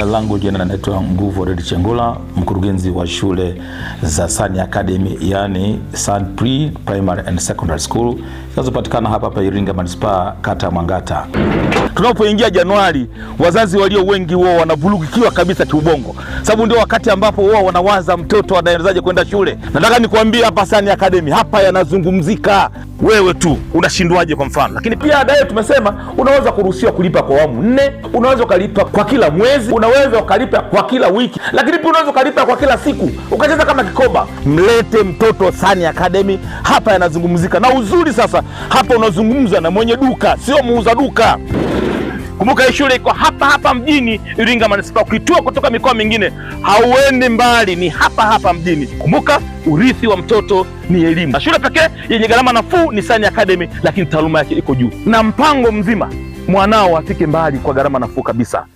langu jina naitwa Nguvu Red Chengula, mkurugenzi wa shule za Sani Academy, yani Sun Primary and Secondary School zinazopatikana hapa Iringa Manispaa, kata Mwangata. Tunapoingia Januari, wazazi walio wengi wao wanavurugikiwa kabisa kiubongo, sababu ndio wakati ambapo wao wanawaza mtoto anawezaje kwenda shule. Nataka nikwambie hapa Sani Academy hapa yanazungumzika. Wewe tu unashindwaje kwa mfano? Lakini pia ada tumesema unaweza kuruhusiwa kulipa kwa awamu 4, unaweza ukalipa kwa kila mwezi, unaweza ukalipa kwa kila wiki, lakini pia unaweza ukalipa kwa kila siku, ukacheza kama kikoba. Mlete mtoto Sani Academy, hapa yanazungumzika. Na uzuri sasa, hapa unazungumza na mwenye duka, sio muuza duka. Kumbuka hii shule iko hapa mjini Iringa Manispaa. Ukitua kutoka mikoa mingine hauendi mbali, ni hapa mjini. Kumbuka urithi wa mtoto ni elimu. Na shule pekee yenye gharama nafuu ni Sani Academy, lakini taaluma yake iko juu. Na mpango mzima mwanao afike mbali kwa gharama nafuu kabisa.